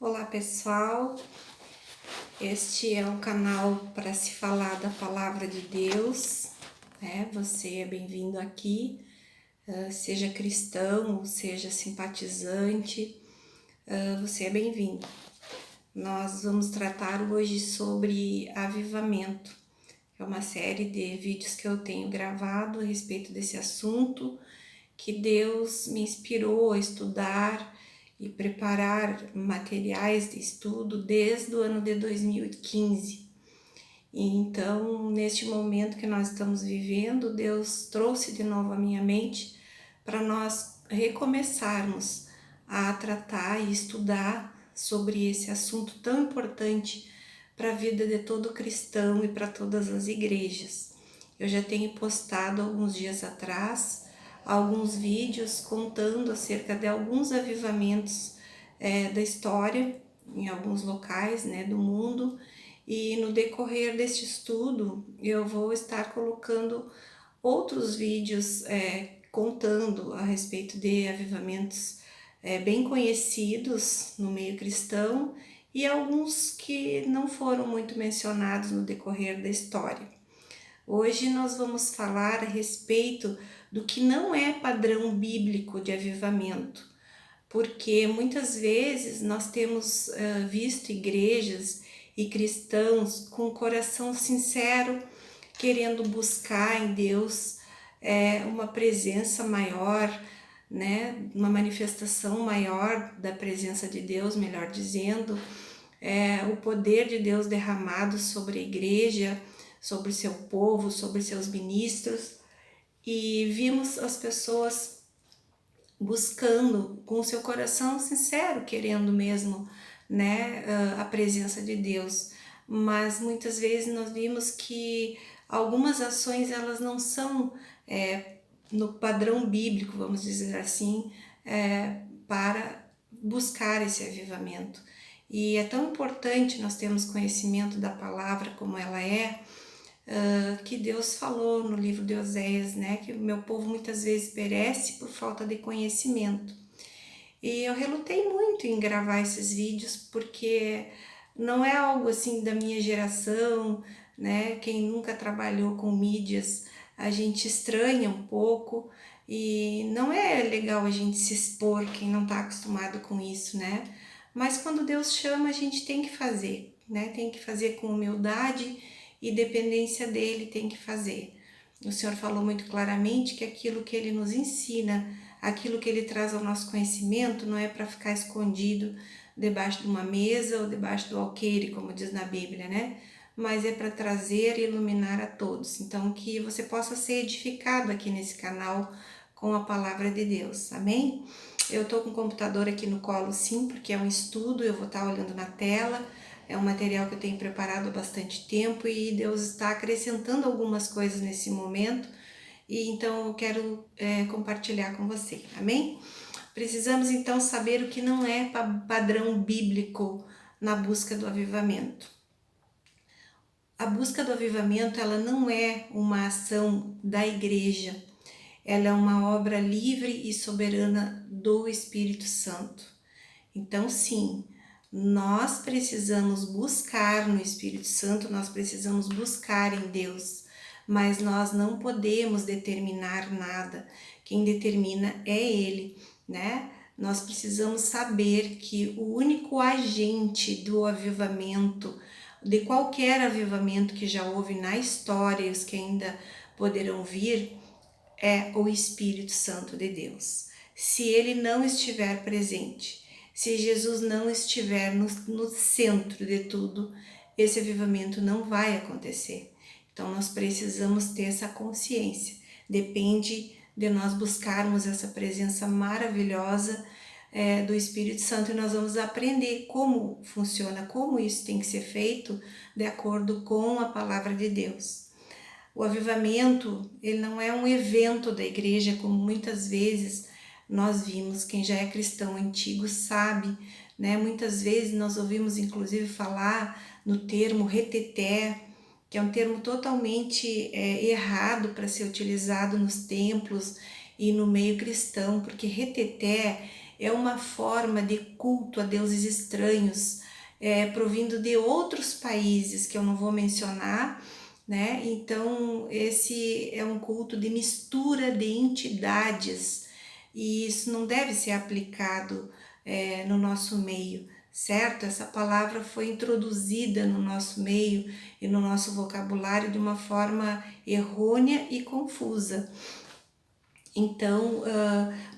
Olá pessoal, este é um canal para se falar da Palavra de Deus, né? Você é bem-vindo aqui, seja cristão ou seja simpatizante, você é bem-vindo. Nós vamos tratar hoje sobre avivamento, é uma série de vídeos que eu tenho gravado a respeito desse assunto, que Deus me inspirou a estudar e preparar materiais de estudo desde o ano de 2015. E então, neste momento que nós estamos vivendo, Deus trouxe de novo à minha mente para nós recomeçarmos a tratar e estudar sobre esse assunto tão importante para a vida de todo cristão e para todas as igrejas. Eu já tenho postado alguns dias atrás alguns vídeos contando acerca de alguns avivamentos da história em alguns locais, né, do mundo, e no decorrer deste estudo eu vou estar colocando outros vídeos contando a respeito de avivamentos bem conhecidos no meio cristão e alguns que não foram muito mencionados no decorrer da história. Hoje nós vamos falar a respeito do que não é padrão bíblico de avivamento, porque muitas vezes nós temos visto igrejas e cristãos com o coração sincero, querendo buscar em Deus uma presença maior, né, uma manifestação maior da presença de Deus, melhor dizendo, o poder de Deus derramado sobre a igreja, sobre o seu povo, sobre seus ministros, e vimos as pessoas buscando com o seu coração sincero, querendo mesmo, né, a presença de Deus, mas muitas vezes nós vimos que algumas ações elas não são no padrão bíblico, vamos dizer assim, para buscar esse avivamento. E é tão importante nós termos conhecimento da palavra como ela é, que Deus falou no livro de Oséias, né, que o meu povo muitas vezes perece por falta de conhecimento. E eu relutei muito em gravar esses vídeos porque não é algo assim da minha geração, né? Quem nunca trabalhou com mídias, a gente estranha um pouco e não é legal a gente se expor, quem não está acostumado com isso, né? Mas quando Deus chama, a gente tem que fazer, né? Tem que fazer com humildade e dependência dele, tem que fazer. O Senhor falou muito claramente que aquilo que Ele nos ensina, aquilo que Ele traz ao nosso conhecimento, não é para ficar escondido debaixo de uma mesa ou debaixo do alqueire, como diz na Bíblia, né? Mas é para trazer e iluminar a todos. Então, que você possa ser edificado aqui nesse canal com a palavra de Deus, amém? Eu tô com o computador aqui no colo sim, porque é um estudo, eu vou estar olhando na tela, é um material que eu tenho preparado há bastante tempo e Deus está acrescentando algumas coisas nesse momento e então eu quero compartilhar com você, amém? Precisamos então saber o que não é padrão bíblico na busca do avivamento. A busca do avivamento ela não é uma ação da igreja, ela é uma obra livre e soberana do Espírito Santo. Então sim, nós precisamos buscar no Espírito Santo, nós precisamos buscar em Deus, mas nós não podemos determinar nada. Quem determina é Ele, né? Nós precisamos saber que o único agente do avivamento, de qualquer avivamento que já houve na história e os que ainda poderão vir, é o Espírito Santo de Deus. Se ele não estiver presente, se Jesus não estiver no centro de tudo, esse avivamento não vai acontecer. Então nós precisamos ter essa consciência. Depende de nós buscarmos essa presença maravilhosa do Espírito Santo e nós vamos aprender como funciona, como isso tem que ser feito de acordo com a palavra de Deus. O avivamento, ele não é um evento da igreja, como muitas vezes nós vimos. Quem já é cristão antigo sabe, né? Muitas vezes nós ouvimos inclusive falar no termo reteté, que é um termo totalmente errado para ser utilizado nos templos e no meio cristão, porque reteté é uma forma de culto a deuses estranhos, provindo de outros países que eu não vou mencionar, né? Então, esse é um culto de mistura de entidades e isso não deve ser aplicado no nosso meio, certo? Essa palavra foi introduzida no nosso meio e no nosso vocabulário de uma forma errônea e confusa. Então,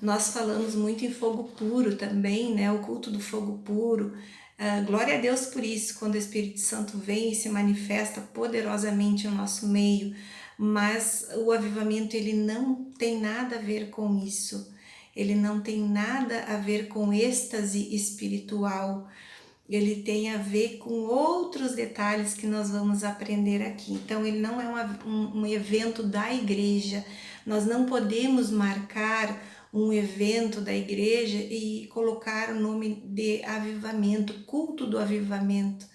nós falamos muito em fogo puro também, né? O culto do fogo puro. Glória a Deus por isso, quando o Espírito Santo vem e se manifesta poderosamente no nosso meio. Mas o avivamento, ele não tem nada a ver com isso. Ele não tem nada a ver com êxtase espiritual. Ele tem a ver com outros detalhes que nós vamos aprender aqui. Então, ele não é um evento da igreja. Nós não podemos marcar um evento da igreja e colocar o nome de avivamento, culto do avivamento.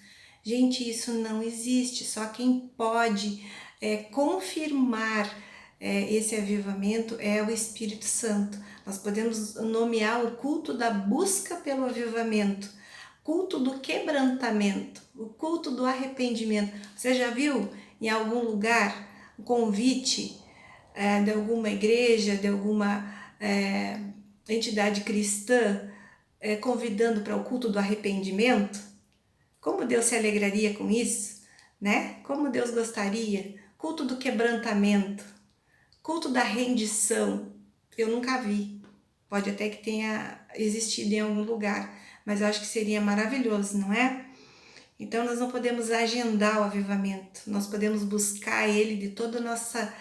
Gente, isso não existe. Só quem pode confirmar esse avivamento é o Espírito Santo. Nós podemos nomear o culto da busca pelo avivamento, culto do quebrantamento, o culto do arrependimento. Você já viu em algum lugar o convite de alguma igreja, de alguma entidade cristã convidando para o culto do arrependimento? Como Deus se alegraria com isso, né? Como Deus gostaria? Culto do quebrantamento, culto da rendição. Eu nunca vi. Pode até que tenha existido em algum lugar, mas eu acho que seria maravilhoso, não é? Então nós não podemos agendar o avivamento, nós podemos buscar ele de toda a nossa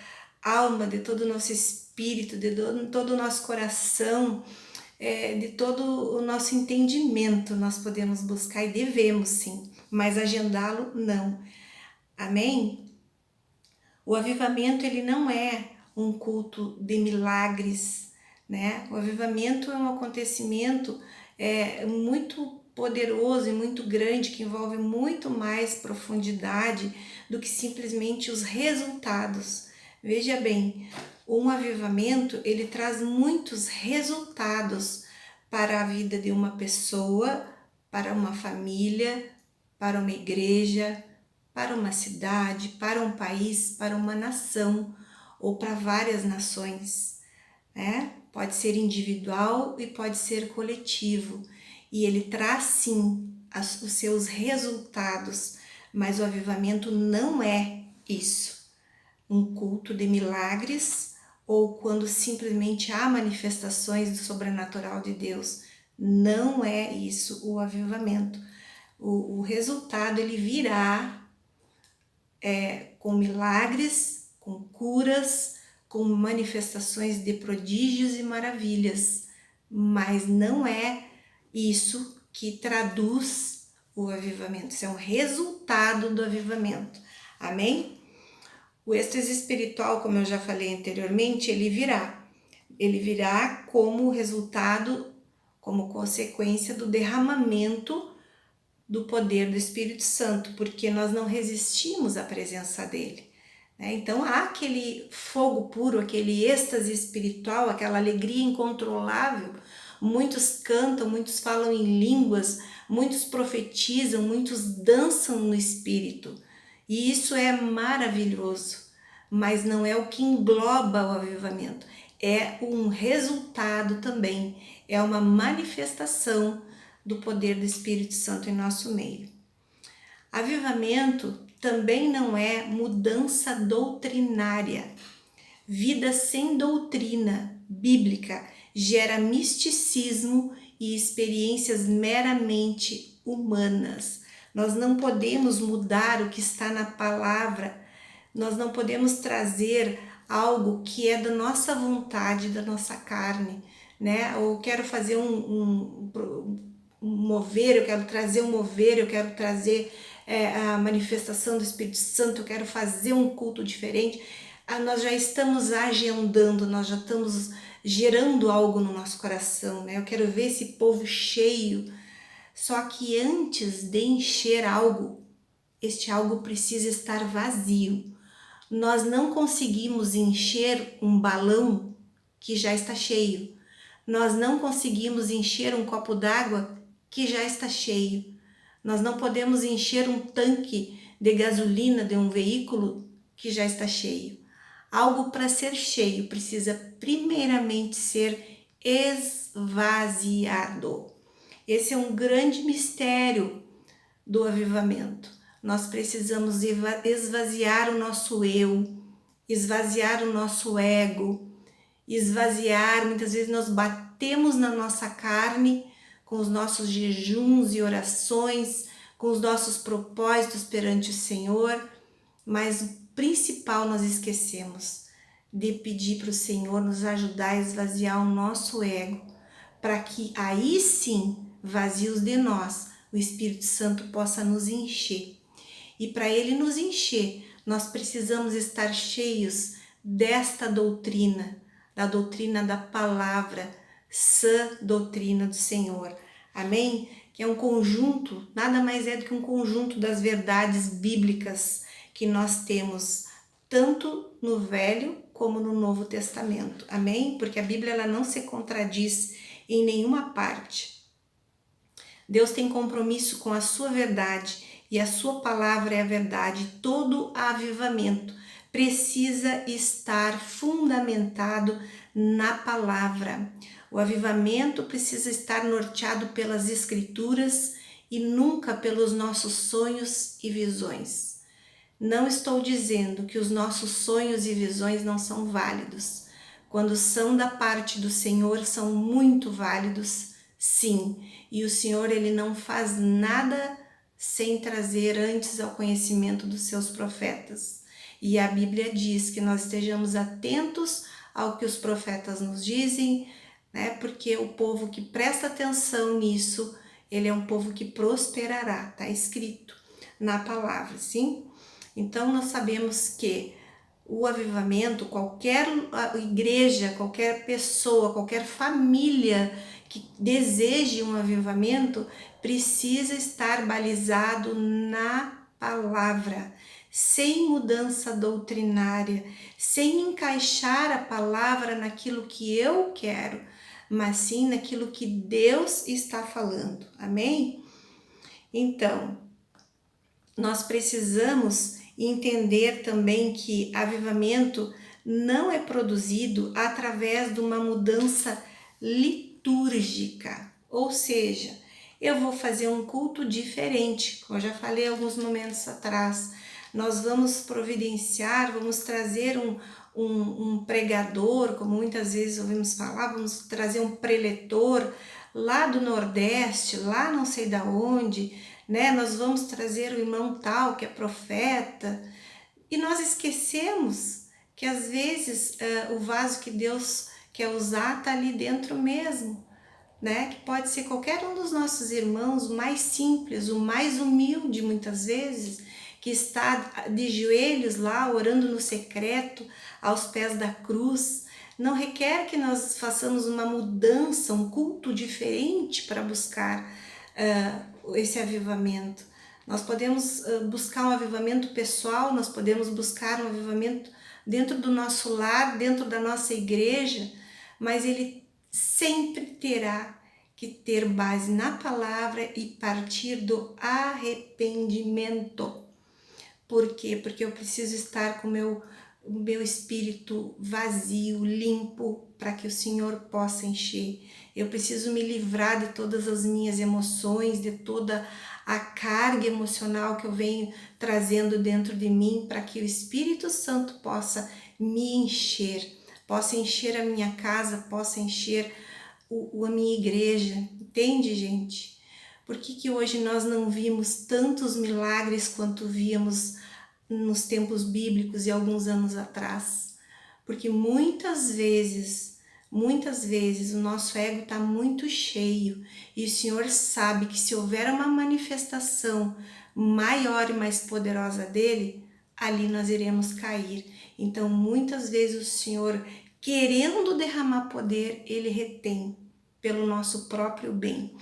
alma, de todo o nosso espírito, de todo o nosso coração, de todo o nosso entendimento. Nós podemos buscar e devemos sim, mas agendá-lo não. Amém? O avivamento, ele não é um culto de milagres, né? O avivamento é um acontecimento muito poderoso e muito grande, que envolve muito mais profundidade do que simplesmente os resultados. Veja bem, um avivamento, ele traz muitos resultados para a vida de uma pessoa, para uma família, para uma igreja, para uma cidade, para um país, para uma nação ou para várias nações, né? Pode ser individual e pode ser coletivo, e ele traz sim os seus resultados, mas o avivamento não é isso, um culto de milagres ou quando simplesmente há manifestações do sobrenatural de Deus. Não é isso o avivamento. O resultado ele virá com milagres, com curas, com manifestações de prodígios e maravilhas, mas não é isso que traduz o avivamento, isso é um resultado do avivamento, amém? O êxtase espiritual, como eu já falei anteriormente, ele virá como resultado, como consequência do derramamento do poder do Espírito Santo, porque nós não resistimos à presença dele. Então há aquele fogo puro, aquele êxtase espiritual, aquela alegria incontrolável. Muitos cantam, muitos falam em línguas, muitos profetizam, muitos dançam no Espírito. E isso é maravilhoso, mas não é o que engloba o avivamento. É um resultado também, é uma manifestação do poder do Espírito Santo em nosso meio. Avivamento também não é mudança doutrinária. Vida sem doutrina bíblica gera misticismo e experiências meramente humanas. Nós não podemos mudar o que está na palavra, nós não podemos trazer algo que é da nossa vontade, da nossa carne, né? Ou quero fazer um mover, eu quero trazer um mover, eu quero trazer a manifestação do Espírito Santo, eu quero fazer um culto diferente. Nós já estamos agendando, nós já estamos gerando algo no nosso coração, né? Eu quero ver esse povo cheio. Só que antes de encher algo, este algo precisa estar vazio. Nós não conseguimos encher um balão que já está cheio. Nós não conseguimos encher um copo d'água que já está cheio. Nós não podemos encher um tanque de gasolina de um veículo que já está cheio. Algo para ser cheio precisa primeiramente ser esvaziado. Esse é um grande mistério do avivamento. Nós precisamos esvaziar o nosso eu, esvaziar o nosso ego, esvaziar. Muitas vezes nós batemos na nossa carne com os nossos jejuns e orações, com os nossos propósitos perante o Senhor, mas o principal nós esquecemos de pedir para o Senhor nos ajudar a esvaziar o nosso ego, para que aí sim, vazios de nós, o Espírito Santo possa nos encher. E para ele nos encher, nós precisamos estar cheios desta doutrina, da doutrina da palavra, sã doutrina do Senhor. Amém? Que é um conjunto, nada mais é do que um conjunto das verdades bíblicas que nós temos, tanto no Velho como no Novo Testamento. Amém? Porque a Bíblia ela não se contradiz em nenhuma parte. Deus tem compromisso com a sua verdade e a sua palavra é a verdade. Todo avivamento precisa estar fundamentado na palavra. O avivamento precisa estar norteado pelas escrituras e nunca pelos nossos sonhos e visões. Não estou dizendo que os nossos sonhos e visões não são válidos. Quando são da parte do Senhor, são muito válidos, sim. E o Senhor, ele não faz nada sem trazer antes ao conhecimento dos seus profetas. E a Bíblia diz que nós estejamos atentos ao que os profetas nos dizem, né? Porque o povo que presta atenção nisso, ele é um povo que prosperará, está escrito na palavra, sim? Então nós sabemos que o avivamento, qualquer igreja, qualquer pessoa, qualquer família que deseje um avivamento, precisa estar balizado na palavra, sem mudança doutrinária, sem encaixar a palavra naquilo que eu quero, mas sim naquilo que Deus está falando. Amém? Então, nós precisamos entender também que avivamento não é produzido através de uma mudança litúrgica, ou seja, eu vou fazer um culto diferente, como eu já falei alguns momentos atrás. Nós vamos providenciar, vamos trazer um pregador, como muitas vezes ouvimos falar, vamos trazer um preletor lá do Nordeste, lá não sei da onde, né? Nós vamos trazer o irmão tal que é profeta, e nós esquecemos que às vezes o vaso que Deus quer usar está ali dentro mesmo, né? Que pode ser qualquer um dos nossos irmãos, o mais simples, o mais humilde muitas vezes, que está de joelhos lá orando no secreto, aos pés da cruz. Não requer que nós façamos uma mudança, um culto diferente para buscar esse avivamento. Nós podemos buscar um avivamento pessoal, nós podemos buscar um avivamento dentro do nosso lar, dentro da nossa igreja, mas ele sempre terá que ter base na palavra e partir do arrependimento. Por quê? Porque eu preciso estar com o meu espírito vazio, limpo, para que o Senhor possa encher. Eu preciso me livrar de todas as minhas emoções, de toda a carga emocional que eu venho trazendo dentro de mim, para que o Espírito Santo possa me encher, possa encher a minha casa, possa encher a minha igreja. Entende, gente? Por que hoje nós não vimos tantos milagres quanto víamos nos tempos bíblicos e alguns anos atrás? Porque muitas vezes o nosso ego está muito cheio e o Senhor sabe que se houver uma manifestação maior e mais poderosa dele, ali nós iremos cair. Então muitas vezes o Senhor, querendo derramar poder, ele retém pelo nosso próprio bem.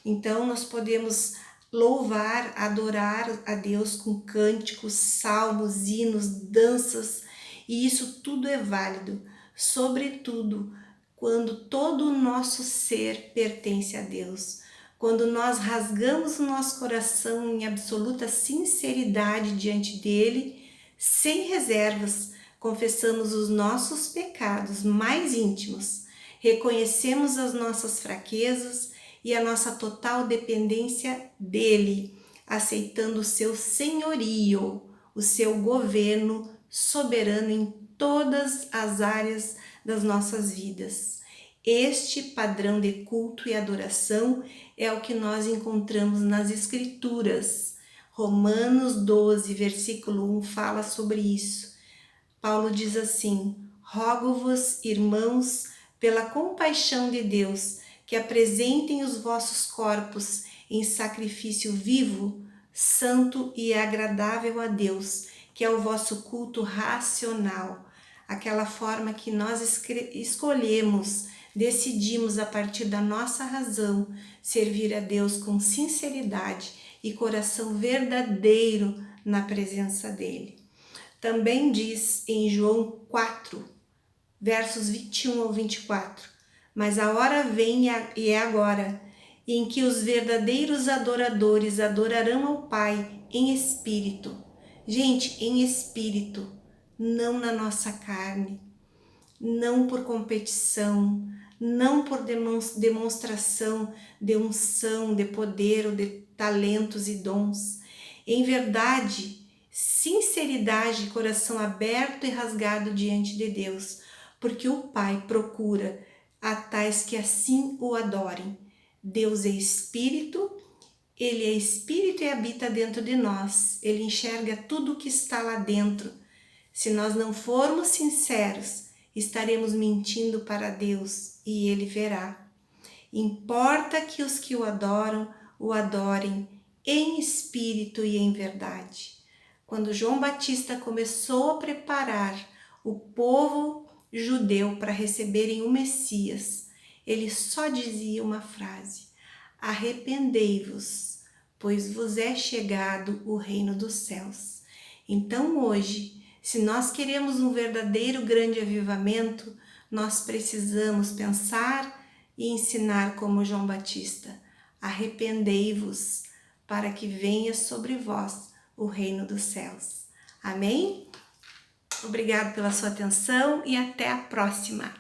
Então nós podemos louvar, adorar a Deus com cânticos, salmos, hinos, danças, e isso tudo é válido. Sobretudo, quando todo o nosso ser pertence a Deus. Quando nós rasgamos o nosso coração em absoluta sinceridade diante dele, sem reservas, confessamos os nossos pecados mais íntimos, reconhecemos as nossas fraquezas e a nossa total dependência dele, aceitando o seu senhorio, o seu governo soberano em todas as áreas das nossas vidas. Este padrão de culto e adoração é o que nós encontramos nas Escrituras. Romanos 12, versículo 1 fala sobre isso. Paulo diz assim: rogo-vos, irmãos, pela compaixão de Deus, que apresentem os vossos corpos em sacrifício vivo, santo e agradável a Deus, que é o vosso culto racional, aquela forma que nós escolhemos, decidimos a partir da nossa razão servir a Deus com sinceridade e coração verdadeiro na presença dele. Também diz em João 4, versos 21 ao 24, mas a hora vem e é agora, em que os verdadeiros adoradores adorarão ao Pai em espírito. Gente, em espírito, não na nossa carne, não por competição, não por demonstração de unção, de poder ou de talentos e dons. Em verdade, sinceridade, coração aberto e rasgado diante de Deus, porque o Pai procura a tais que assim o adorem. Deus é Espírito, Ele é Espírito e habita dentro de nós. Ele enxerga tudo o que está lá dentro. Se nós não formos sinceros, estaremos mentindo para Deus e Ele verá. Importa que os que o adorem em espírito e em verdade. Quando João Batista começou a preparar o povo judeu para receberem o Messias, ele só dizia uma frase: arrependei-vos, pois vos é chegado o reino dos céus. Então hoje, se nós queremos um verdadeiro grande avivamento, nós precisamos pensar e ensinar como João Batista: arrependei-vos, para que venha sobre vós o reino dos céus. Amém? Obrigado pela sua atenção e até a próxima!